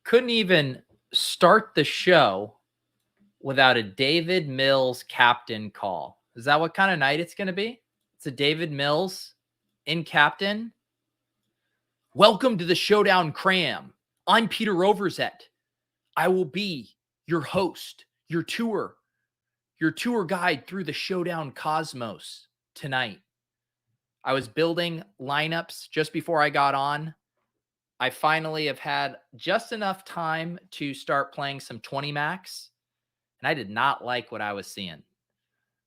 couldn't even start the show without a David Mills captain call. Is that what kind of night it's going to be? It's a David Mills in captain. Welcome to the Showdown, Cram. I'm Peter Overzet. I will be your host, your tour guide through the Showdown cosmos tonight. I was building lineups just before I got on. I finally have had just enough time to start playing some 20 max, and I did not like what I was seeing.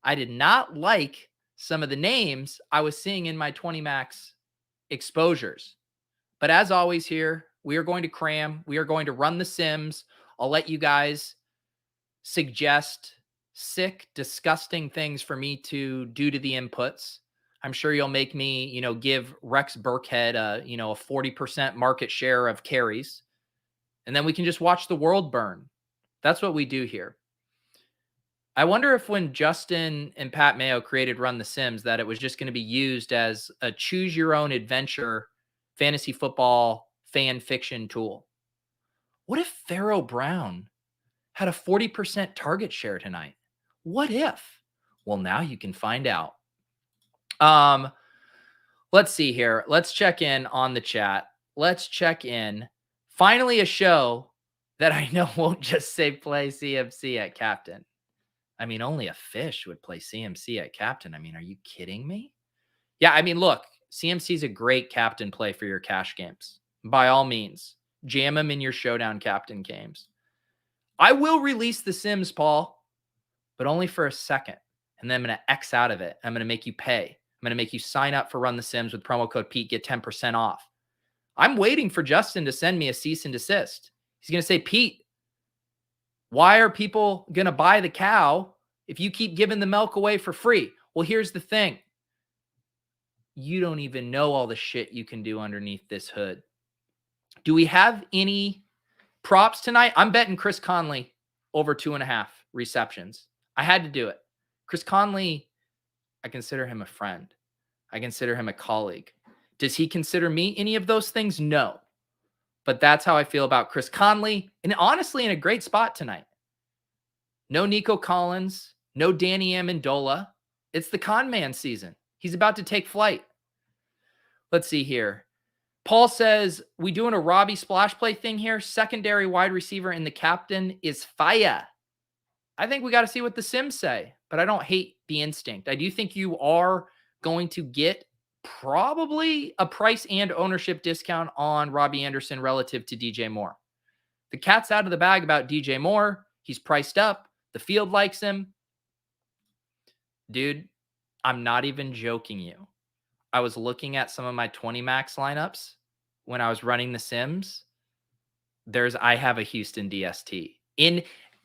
I did not like some of the names I was seeing in my 20 max exposures. But as always here, we are going to cram. We are going to run the sims. I'll let you guys suggest sick, disgusting things for me to do to the inputs. I'm sure you'll make me, give Rex Burkhead a 40% market share of carries. And then we can just watch the world burn. That's what we do here. I wonder if when Justin and Pat Mayo created Run the Sims, that it was just going to be used as a choose your own adventure fantasy football fan fiction tool. What if Pharaoh Brown had a 40% target share tonight? What if? Well, now you can find out. Let's see here. Let's check in on the chat. Let's check in. Finally, a show that I know won't just say play CMC at captain. I mean, only a fish would play CMC at captain. I mean, are you kidding me? Yeah, I mean, look, CMC is a great captain play for your cash games. By all means, jam him in your Showdown captain games. I will release the Sims, Paul, but only for a second. And then I'm going to X out of it. I'm going to make you pay. I'm going to make you sign up for Run the Sims with promo code Pete, get 10% off. I'm waiting for Justin to send me a cease and desist. He's going to say, Pete, why are people going to buy the cow if you keep giving the milk away for free? Well, here's the thing. You don't even know all the shit you can do underneath this hood. Do we have any props tonight? I'm betting Chris Conley over 2.5 receptions. I had to do it. Chris Conley, I consider him a friend. I consider him a colleague. Does he consider me any of those things? No. But that's how I feel about Chris Conley. And honestly, in a great spot tonight. No Nico Collins. No Danny Amendola. It's the con man season. He's about to take flight. Let's see here. Paul says, we doing a Robbie splash play thing here. Secondary wide receiver and the captain is fire. I think we got to see what the Sims say, but I don't hate the instinct. I do think you are going to get probably a price and ownership discount on Robbie Anderson relative to DJ Moore. The cat's out of the bag about DJ Moore. He's priced up. The field likes him. Dude, I'm not even joking you. I was looking at some of my 20 max lineups when I was running the Sims. I have a Houston DST.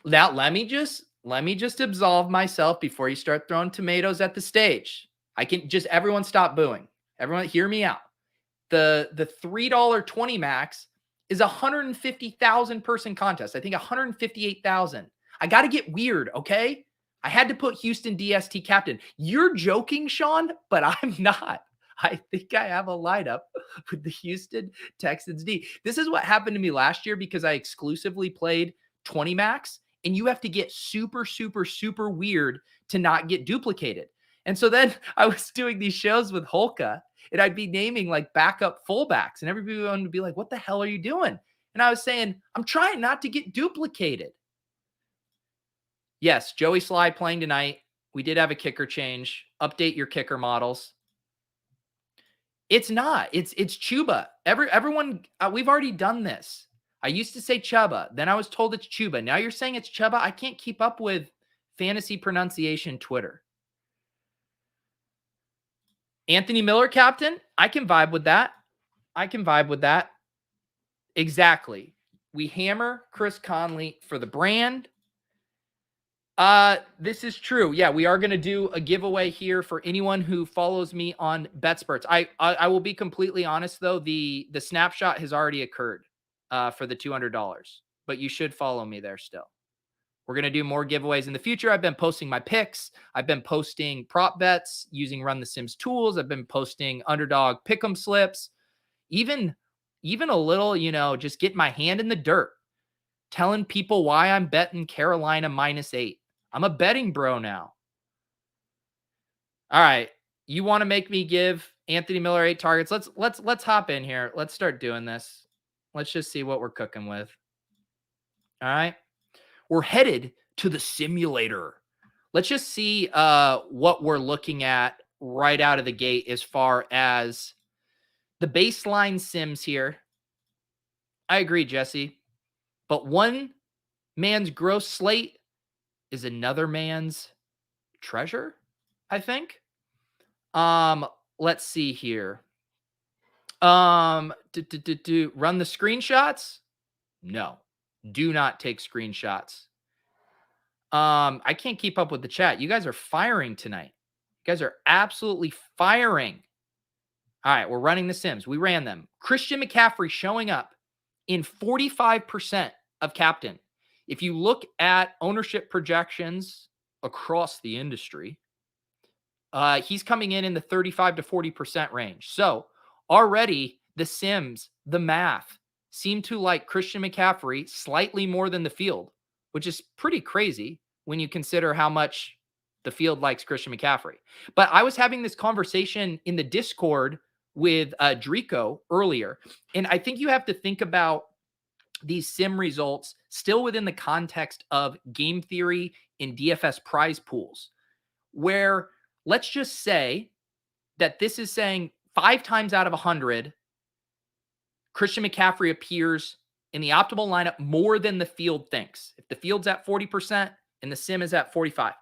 Now let me just absolve myself before you start throwing tomatoes at the stage. Everyone stop booing. Everyone hear me out. The $3 20 max is 150,000 person contest. I think 158,000. I got to get weird, okay? I had to put Houston DST captain. You're joking, Sean, but I'm not. I think I have a lineup with the Houston Texans D. This is what happened to me last year because I exclusively played 20 max, and you have to get super, super, super weird to not get duplicated. And so then I was doing these shows with Holka, and I'd be naming like backup fullbacks, and everybody would be like, what the hell are you doing? And I was saying, I'm trying not to get duplicated. Yes, Joey Sly playing tonight. We did have a kicker change. Update your kicker models. It's not. It's Chuba. Everyone, we've already done this. I used to say Chuba. Then I was told it's Chuba. Now you're saying it's Chuba. I can't keep up with fantasy pronunciation Twitter. Anthony Miller, captain. I can vibe with that. Exactly. We hammer Chris Conley for the brand. This is true. Yeah, we are going to do a giveaway here for anyone who follows me on Betsperts. I will be completely honest though. The snapshot has already occurred, for the $200, but you should follow me there still. We're going to do more giveaways in the future. I've been posting my picks. I've been posting prop bets using Run the Sims tools. I've been posting underdog pick'em slips, even a little, just get my hand in the dirt. telling people why I'm betting Carolina -8. I'm a betting bro now. All right. You want to make me give Anthony Miller 8 targets? Let's hop in here. Let's start doing this. Let's just see what we're cooking with. All right. We're headed to the simulator. Let's just see what we're looking at right out of the gate as far as the baseline sims here. I agree, Jesse. But one man's gross slate is another man's treasure, I think. Let's see here. Run the screenshots? No. Do not take screenshots. I can't keep up with the chat. You guys are firing tonight. You guys are absolutely firing. All right, we're running the Sims. We ran them. Christian McCaffrey showing up in 45% of captain. If you look at ownership projections across the industry, he's coming in the 35 to 40% range. So already the Sims, the math, seem to like Christian McCaffrey slightly more than the field, which is pretty crazy when you consider how much the field likes Christian McCaffrey. But I was having this conversation in the Discord with Drico earlier, and I think you have to think about these sim results still within the context of game theory in DFS prize pools, where let's just say that this is saying 5 times out of 100, Christian McCaffrey appears in the optimal lineup more than the field thinks. If the field's at 40% and the sim is at 45.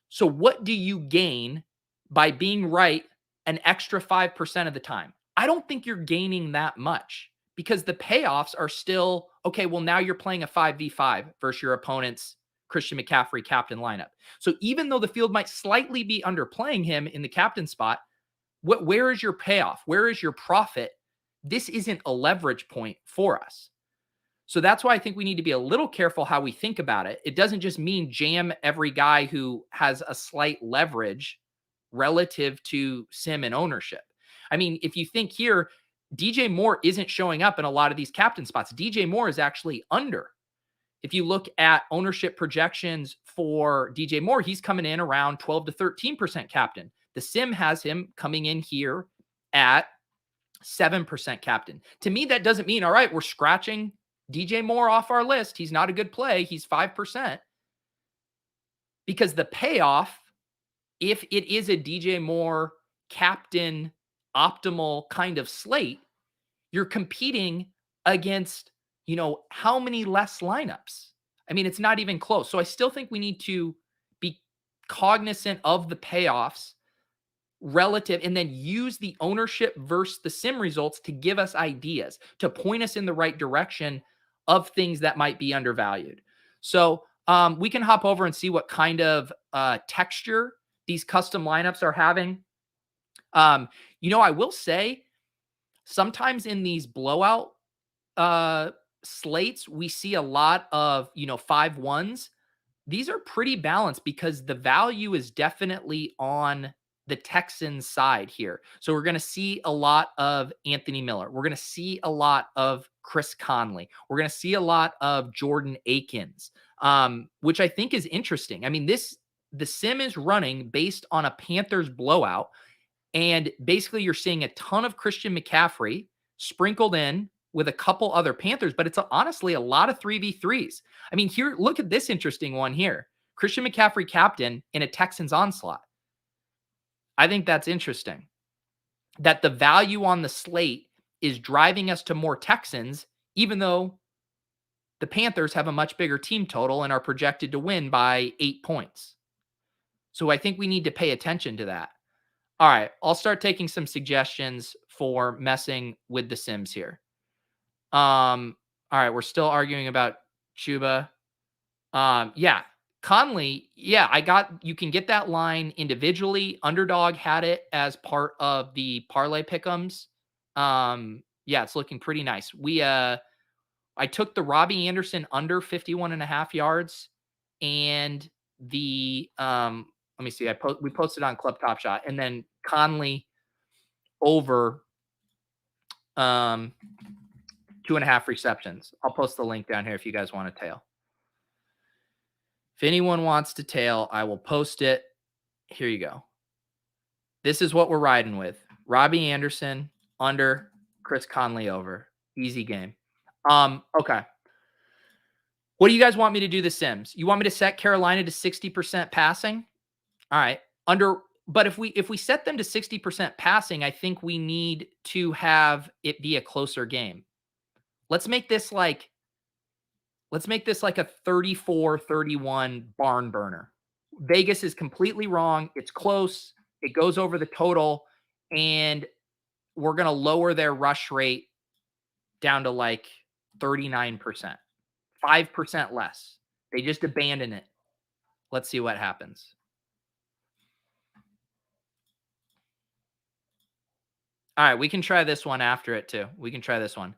So what do you gain by being right an extra 5% of the time? I don't think you're gaining that much because the payoffs are still, okay, well, now you're playing a 5v5 versus your opponent's Christian McCaffrey captain lineup. So even though the field might slightly be underplaying him in the captain spot, where is your payoff? Where is your profit? This isn't a leverage point for us. So that's why I think we need to be a little careful how we think about it. It doesn't just mean jam every guy who has a slight leverage relative to sim and ownership. I mean, if you think here, DJ Moore isn't showing up in a lot of these captain spots. DJ Moore is actually under. If you look at ownership projections for DJ Moore, he's coming in around 12 to 13% captain. The sim has him coming in here at 7% captain. To me, that doesn't mean, all right, we're scratching DJ Moore off our list. He's not a good play. He's 5%. Because the payoff, if it is a DJ Moore captain optimal kind of slate, you're competing against, how many less lineups? I mean, it's not even close. So I still think we need to be cognizant of the payoffs relative and then use the ownership versus the sim results to give us ideas, to point us in the right direction of things that might be undervalued. So we can hop over and see what kind of texture these custom lineups are having. I will say sometimes in these blowout slates, we see a lot of, 5-1s. These are pretty balanced because the value is definitely on the Texans side here. So we're going to see a lot of Anthony Miller. We're going to see a lot of Chris Conley. We're going to see a lot of Jordan Akins, which I think is interesting. I mean, the sim is running based on a Panthers blowout. And basically you're seeing a ton of Christian McCaffrey sprinkled in with a couple other Panthers, but it's honestly a lot of 3v3s. I mean, here, look at this interesting one here. Christian McCaffrey captain in a Texans onslaught. I think that's interesting. That the value on the slate is driving us to more Texans, even though the Panthers have a much bigger team total and are projected to win by 8 points. So I think we need to pay attention to that. All right, I'll start taking some suggestions for messing with the Sims here. All right, we're still arguing about Chuba. Yeah, Conley, you can get that line individually. Underdog had it as part of the parlay pick'ems. It's looking pretty nice. I took the Robbie Anderson under 51.5 yards and the, let me see, we posted on Club Top Shot, and then Conley over 2.5 receptions. I'll post the link down here if you guys want to tail. If anyone wants to tail, I will post it. Here you go. This is what we're riding with. Robbie Anderson under, Chris Conley over. Easy game. Okay. What do you guys want me to do the Sims? You want me to set Carolina to 60% passing? All right. But if we set them to 60% passing, I think we need to have it be a closer game. Let's make this like a 34-31 barn burner. Vegas is completely wrong. It's close. It goes over the total, and we're going to lower their rush rate down to like 39%, 5% less. They just abandon it. Let's see what happens. All right, we can try this one after it too. We can try this one.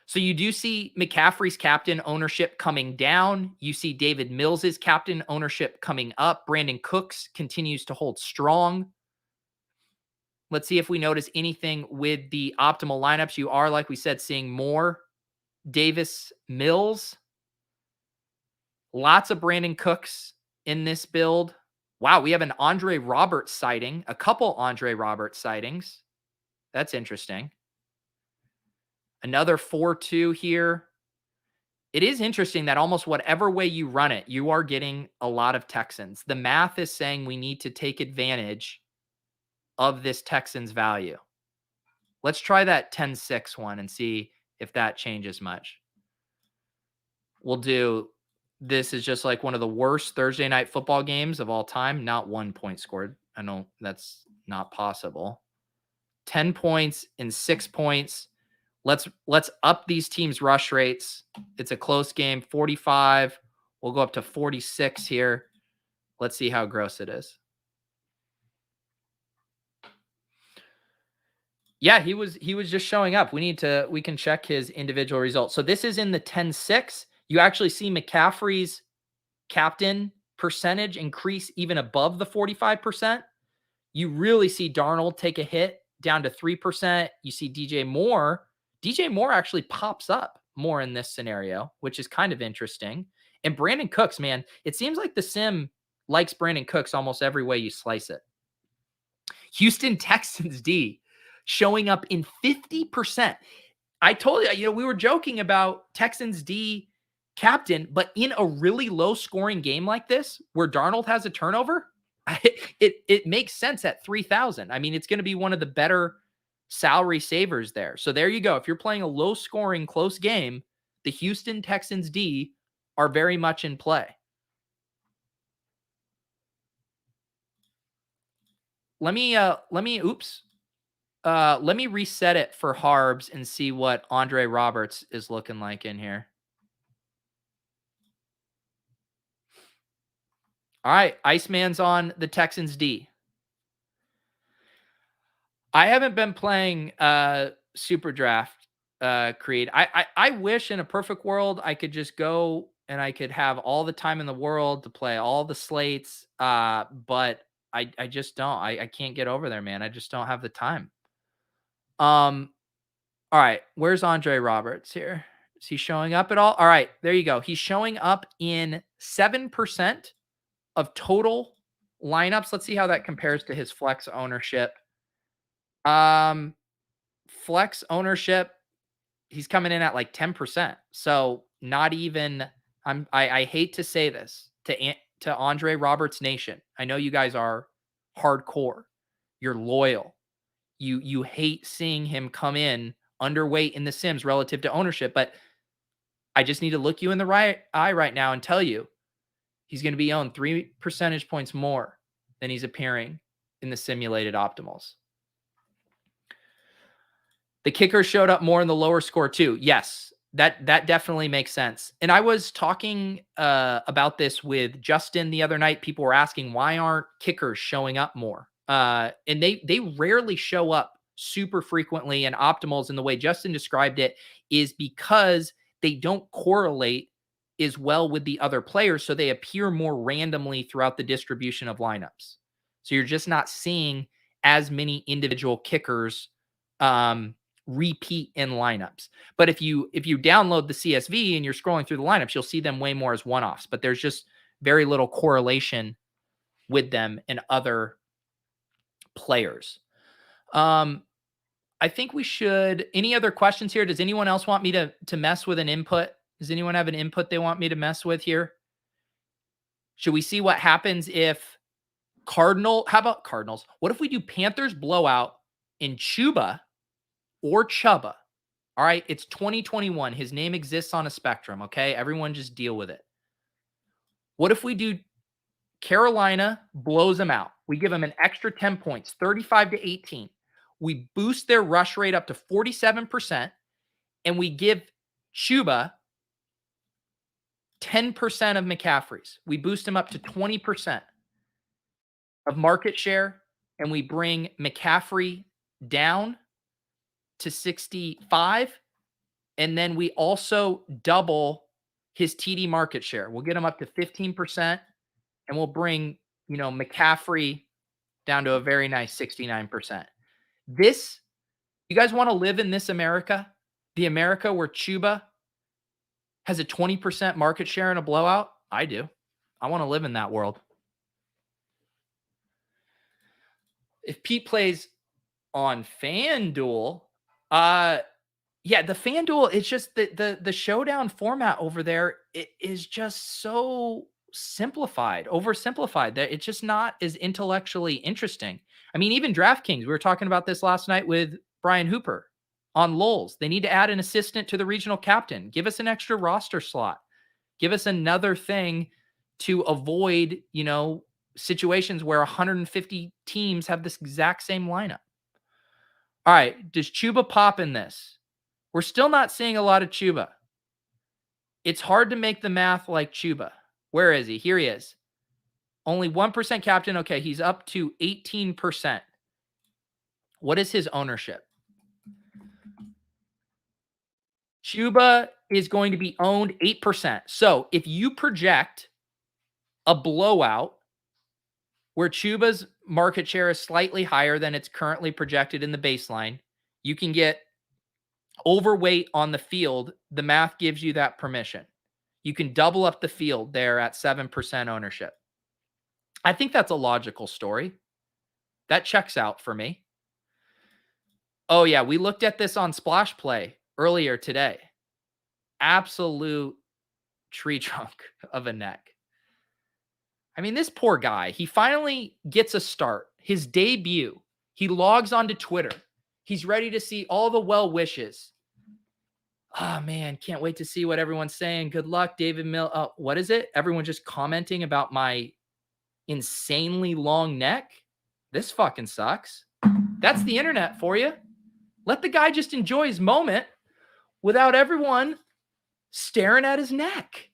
So you do see McCaffrey's captain ownership coming down. You see David Mills's captain ownership coming up. Brandon Cooks continues to hold strong. Let's see if we notice anything with the optimal lineups. You are, like we said, seeing more Davis Mills. Lots of Brandon Cooks in this build. Wow, we have an Andre Roberts sighting, a couple Andre Roberts sightings. That's interesting. Another 4-2 here. It is interesting that almost whatever way you run it, you are getting a lot of Texans. The math is saying we need to take advantage of this Texans value. Let's try that 10-6 one and see if that changes much. We'll do, this is just like one of the worst Thursday night football games of all time. Not 1 point scored. I know that's not possible. 10 points and 6 points. Let's up these teams' rush rates. It's a close game, 45. We'll go up to 46 here. Let's see how gross it is. Yeah, he was just showing up. We can check his individual results. So this is in the 10-6. You actually see McCaffrey's captain percentage increase even above the 45%. You really see Darnold take a hit down to 3%. You see DJ Moore actually pops up more in this scenario, which is kind of interesting. And Brandon Cooks, man, it seems like the sim likes Brandon Cooks almost every way you slice it. Houston Texans D showing up in 50%. I told you, we were joking about Texans D captain, but in a really low scoring game like this, where Darnold has a turnover, it makes sense at 3,000. I mean, it's going to be one of the better salary savers there. So there you go. If you're playing a low scoring close game, the Houston Texans D are very much in play. Let me reset it for Harbs and see what Andre Roberts is looking like in here. All right, Iceman's on the Texans D. I haven't been playing Super Draft, Creed. I wish in a perfect world I could just go and I could have all the time in the world to play all the slates, but I just don't. I can't get over there, man. I just don't have the time. All right, where's Andre Roberts here? Is he showing up at all? All right, there you go. He's showing up in 7% of total lineups. Let's see how that compares to his flex ownership. Flex ownership, he's coming in at like 10%. So not even, I hate to say this to Andre Roberts Nation. I know you guys are hardcore. You're loyal. You hate seeing him come in underweight in the Sims relative to ownership, but I just need to look you in the right eye right now and tell you he's going to be owned 3 percentage points more than he's appearing in the simulated optimals. The kicker showed up more in the lower score too. Yes, that definitely makes sense. And I was talking about this with Justin the other night. People were asking, why aren't kickers showing up more? And they rarely show up super frequently, and optimals, in the way Justin described it, is because they don't correlate as well with the other players, so they appear more randomly throughout the distribution of lineups. So you're just not seeing as many individual kickers repeat in lineups. But if you download the CSV and you're scrolling through the lineups, you'll see them way more as one-offs, but there's just very little correlation with them and other players. I think we should. Any other questions here? Does anyone else want me to mess with an input? Does anyone have an input they want me to mess with here? Should we see what happens if how about Cardinals? What if we do Panthers blowout in Chuba or Chuba? All right, it's 2021. His name exists on a spectrum, okay? Everyone just deal with it. What if we do Carolina blows them out? We give them an extra 10 points, 35-18. We boost their rush rate up to 47%, and we give Chuba 10% of McCaffrey's. We boost him up to 20% of market share, and we bring McCaffrey down to 65, and then we also double his TD market share. We'll get him up to 15%, and we'll bring, McCaffrey down to a very nice 69%. This, you guys want to live in this America? The America where Chuba has a 20% market share in a blowout? I do. I want to live in that world. If Pete plays on FanDuel, the FanDuel, it's just the showdown format over there. It is just so oversimplified that it's just not as intellectually interesting. I mean, even DraftKings, we were talking about this last night with Brian Hooper on Lulz. They need to add an assistant to the regional captain. Give us an extra roster slot. Give us another thing to avoid, situations where 150 teams have this exact same lineup. All right, does Chuba pop in this? We're still not seeing a lot of Chuba. It's hard to make the math like Chuba. Where is he? Here he is. Only 1% captain. Okay, he's up to 18%. What is his ownership? Chuba is going to be owned 8%. So if you project a blowout where Chuba's market share is slightly higher than it's currently projected in the baseline, you can get overweight on the field. The math gives you that permission. You can double up the field there at 7% ownership. I think that's a logical story. That checks out for me. Oh, yeah, we looked at this on Splash Play earlier today. Absolute tree trunk of a neck. I mean, this poor guy, he finally gets a start. His debut. He logs onto Twitter. He's ready to see all the well wishes. Oh, man, can't wait to see what everyone's saying. Good luck, David Mill. What is it? Everyone just commenting about my insanely long neck? This fucking sucks. That's the internet for you. Let the guy just enjoy his moment without everyone staring at his neck.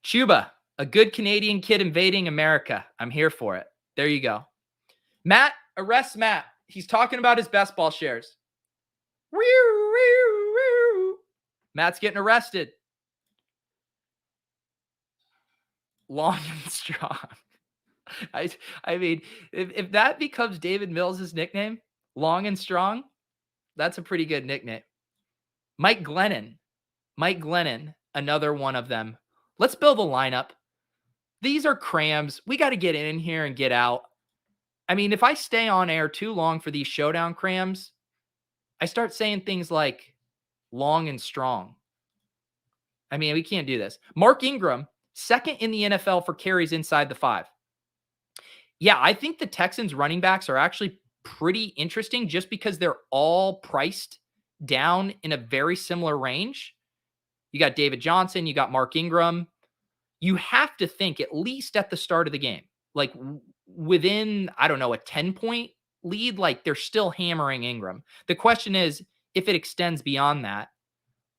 Chuba, a good Canadian kid invading America. I'm here for it. There you go. Matt, arrest Matt. He's talking about his best ball shares. Matt's getting arrested. Long and strong. I mean, if that becomes David Mills' nickname, long and strong, that's a pretty good nickname. Mike Glennon, another one of them. Let's build a lineup. These are crams. We got to get in here and get out. I mean, if I stay on air too long for these showdown crams, I start saying things like long and strong. I mean, we can't do this. Mark Ingram, second in the NFL for carries inside the 5. Yeah, I think the Texans running backs are actually pretty interesting just because they're all priced down in a very similar range. You got David Johnson, you got Mark Ingram. You have to think at least at the start of the game, like within, I don't know, a 10-point lead, like they're still hammering Ingram. The question is, if it extends beyond that,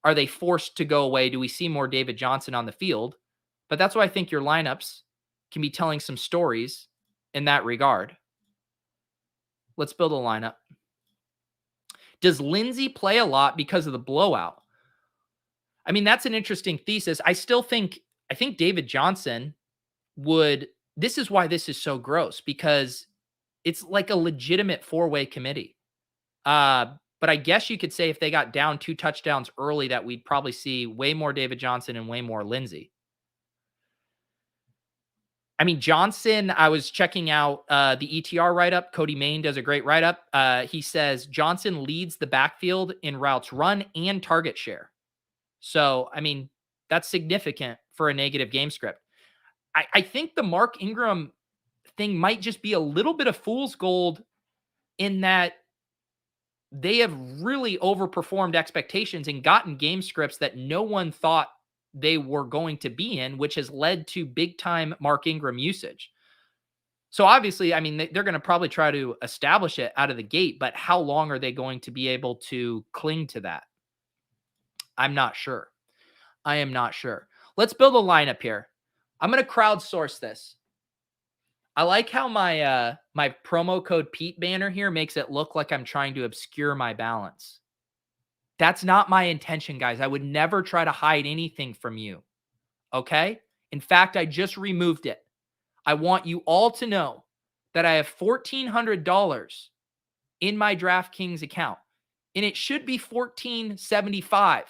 are they forced to go away? Do we see more David Johnson on the field? But that's why I think your lineups can be telling some stories in that regard. Let's build a lineup. Does Lindsey play a lot because of the blowout? I mean, that's an interesting thesis. I think David Johnson would, this is why this is so gross, because It's like a legitimate four-way committee. But I guess you could say if they got down 2 touchdowns early that we'd probably see way more David Johnson and way more Lindsey. I mean, Johnson, I was checking out the ETR write-up. Cody Main does a great write-up. He says Johnson leads the backfield in routes run and target share. So, I mean, that's significant for a negative game script. I think the Mark Ingram thing might just be a little bit of fool's gold in that they have really overperformed expectations and gotten game scripts that no one thought they were going to be in, which has led to big time Mark Ingram usage. So obviously, I mean, they're going to probably try to establish it out of the gate, but how long are they going to be able to cling to that? I'm not sure. I am not sure. Let's build a lineup here. I'm going to crowdsource this. I like how my my promo code Pete banner here makes it look like I'm trying to obscure my balance. That's not my intention, guys. I would never try to hide anything from you. Okay? In fact, I just removed it. I want you all to know that I have $1,400 in my DraftKings account, and it should be $1,475,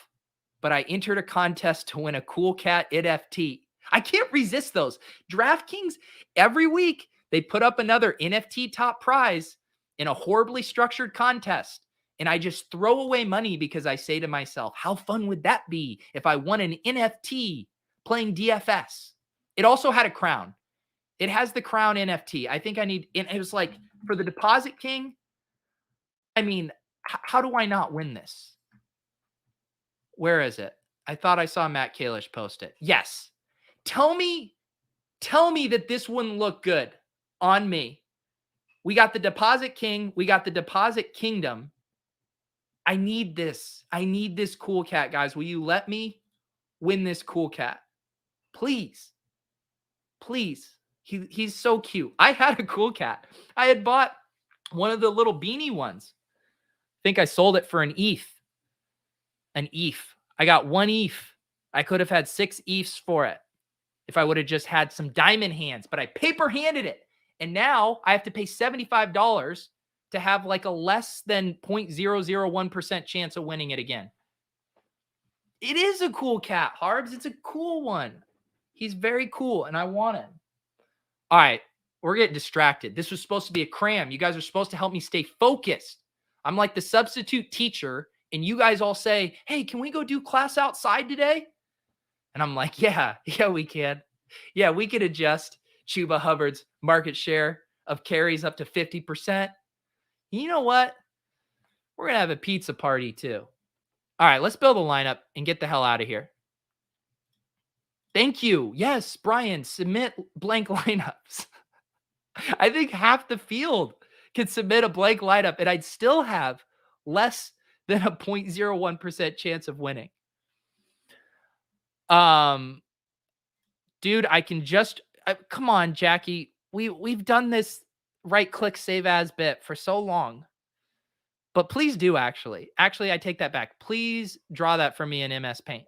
but I entered a contest to win a Cool Cat NFT. I can't resist those. DraftKings, every week, they put up another NFT top prize in a horribly structured contest. And I just throw away money because I say to myself, how fun would that be if I won an NFT playing DFS? It also had a crown. It has the crown NFT. I think I need, it was like for the Deposit King. I mean, how do I not win this? Where is it? I thought I saw Matt Kalish post it. Yes. Tell me that this wouldn't look good on me. We got the Deposit King. We got the Deposit Kingdom. I need this. I need this Cool Cat, guys. Will you let me win this Cool Cat? Please. Please. He's so cute. I had a Cool Cat. I had bought one of the little beanie ones. I think I sold it for an ETH. An ETH. I got one ETH. I could have had 6 ETHs for it if I would have just had some diamond hands, but I paper handed it. And now I have to pay $75 to have like a less than 0.001% chance of winning it again. It is a cool cat, Harbs. It's a cool one. He's very cool, and I want him. All right, we're getting distracted. This was supposed to be a cram. You guys are supposed to help me stay focused. I'm like the substitute teacher, and you guys all say, hey, can we go do class outside today? And I'm like, yeah, we can. Yeah, we could adjust Chuba Hubbard's market share of carries up to 50%. You know what? We're going to have a pizza party too. All right, let's build a lineup and get the hell out of here. Thank you. Yes, Brian, submit blank lineups. I think half the field could submit a blank lineup and I'd still have less than a 0.01% chance of winning. Dude, I can just come on, Jackie. We've done this right click save as bit for so long. But please do actually. Actually, I take that back. Please draw that for me in MS Paint.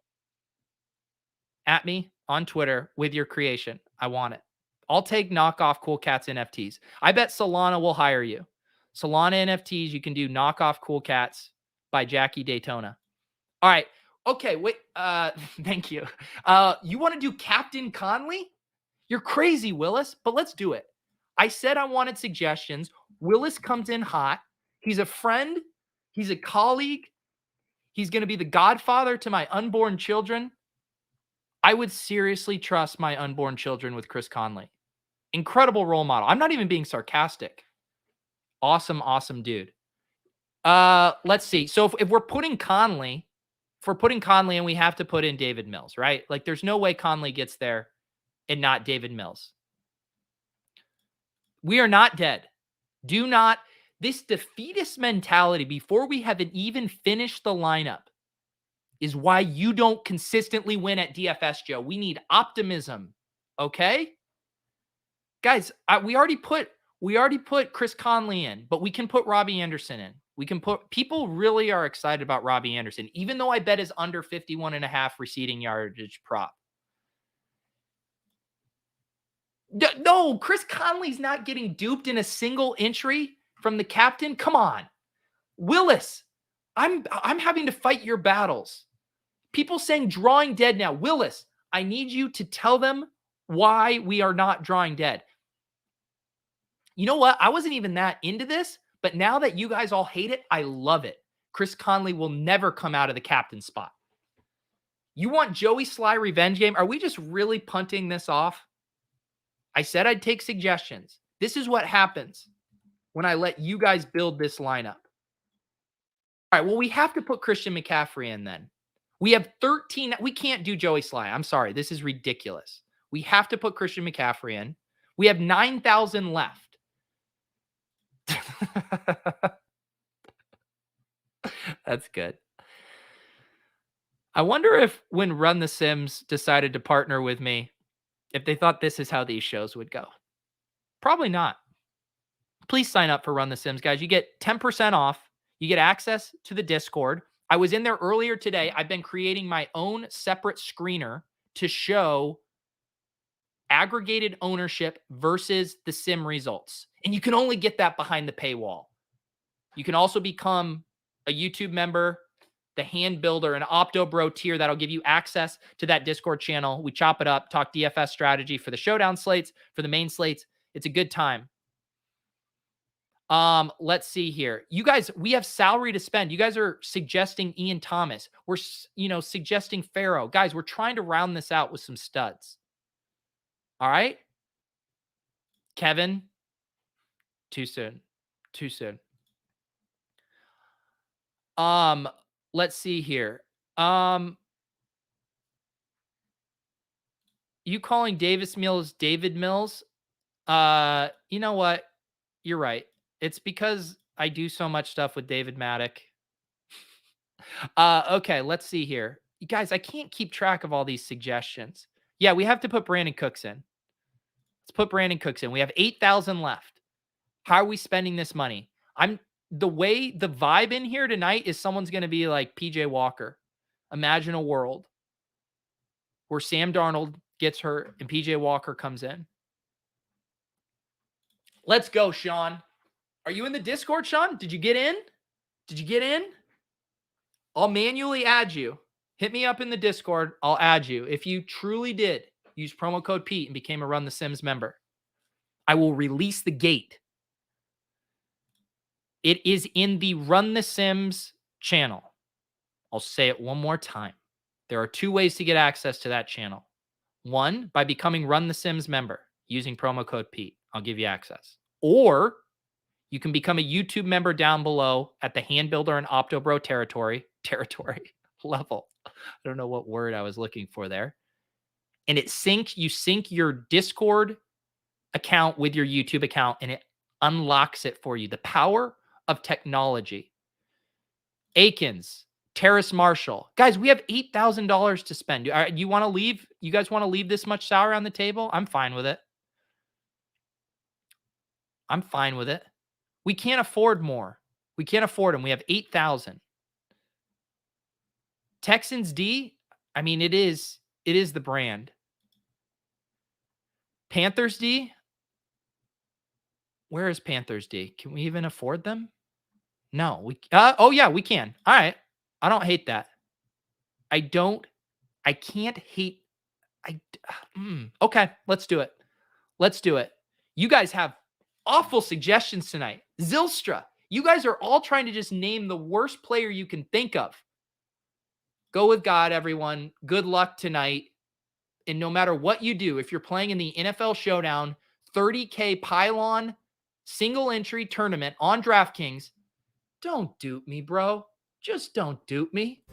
At me on Twitter with your creation. I want it. I'll take knockoff Cool Cats NFTs. I bet Solana will hire you. Solana NFTs, you can do knockoff Cool Cats by Jackie Daytona. All right. Okay, wait. Thank you. You want to do Captain Conley? You're crazy, Willis, but let's do it. I said I wanted suggestions. Willis comes in hot. He's a friend. He's a colleague. He's going to be the godfather to my unborn children. I would seriously trust my unborn children with Chris Conley. Incredible role model. I'm not even being sarcastic. Awesome, awesome dude. Let's see. So if we're putting Conley, and we have to put in David Mills, right? Like there's no way Conley gets there and not David Mills. We are not dead. Do not. This defeatist mentality before we haven't even finished the lineup is why you don't consistently win at DFS, Joe. We need optimism. Okay? Guys, we already put Chris Conley in, but we can put Robbie Anderson in. People really are excited about Robbie Anderson, even though I bet is under 51.5 receiving yardage prop. No, Chris Conley's not getting duped in a single entry from the captain. Come on. Willis, I'm having to fight your battles. People saying drawing dead now. Willis, I need you to tell them why we are not drawing dead. You know what? I wasn't even that into this, but now that you guys all hate it, I love it. Chris Conley will never come out of the captain spot. You want Joey Sly revenge game? Are we just really punting this off? I said I'd take suggestions. This is what happens when I let you guys build this lineup. All right, well, we have to put Christian McCaffrey in then. We have 13. We can't do Joey Sly. I'm sorry. This is ridiculous. We have to put Christian McCaffrey in. We have 9,000 left. That's good. I wonder if when Run the Sims decided to partner with me, if they thought this is how these shows would go. Probably not. Please sign up for Run the Sims, guys. You get 10% off. You get access to the Discord. I was in there earlier today. I've been creating my own separate screener to show aggregated ownership versus the sim results. And you can only get that behind the paywall. You can also become a YouTube member, the Hand Builder, an Opto Bro tier that'll give you access to that Discord channel. We chop it up, talk DFS strategy for the Showdown slates, for the main slates. It's a good time. Let's see here. You guys, we have salary to spend. You guys are suggesting Ian Thomas. We're, suggesting Pharaoh. Guys, we're trying to round this out with some studs. All right. Kevin, too soon. Too soon. Let's see here. You calling Davis Mills David Mills? You know what? You're right. It's because I do so much stuff with David Maddock. Okay, let's see here. You guys, I can't keep track of all these suggestions. Yeah, we have to put Brandon Cooks in. Let's put Brandon Cooks in. We have 8,000 left. How are we spending this money? The vibe in here tonight is someone's going to be like PJ Walker. Imagine a world where Sam Darnold gets hurt and PJ Walker comes in. Let's go, Sean. Are you in the Discord, Sean? Did you get in? Did you get in? I'll manually add you. Hit me up in the Discord. I'll add you. If you truly did use promo code Pete and became a Run the Sims member, I will release the gate. It is in the Run the Sims channel. I'll say it one more time. There are 2 ways to get access to that channel. 1, by becoming Run the Sims member using promo code Pete. I'll give you access. Or you can become a YouTube member down below at the Hand Builder and Opto Bro territory level. I don't know what word I was looking for there. And you sync your Discord account with your YouTube account, and it unlocks it for you. The power of technology. Akins, Terrace Marshall. Guys, we have $8,000 to spend. You want to leave? You guys want to leave this much salary on the table? I'm fine with it. I'm fine with it. We can't afford more. We can't afford them. We have 8,000. Texans D, I mean, it is the brand. Panthers D, where is Panthers D? Can we even afford them? No, oh yeah, we can. All right. I don't hate that. I can't hate. Okay, let's do it. Let's do it. You guys have awful suggestions tonight. Zylstra, you guys are all trying to just name the worst player you can think of. Go with God, everyone. Good luck tonight. And no matter what you do, if you're playing in the NFL Showdown, 30K pylon, single entry tournament on DraftKings, don't dupe me, bro. Just don't dupe me.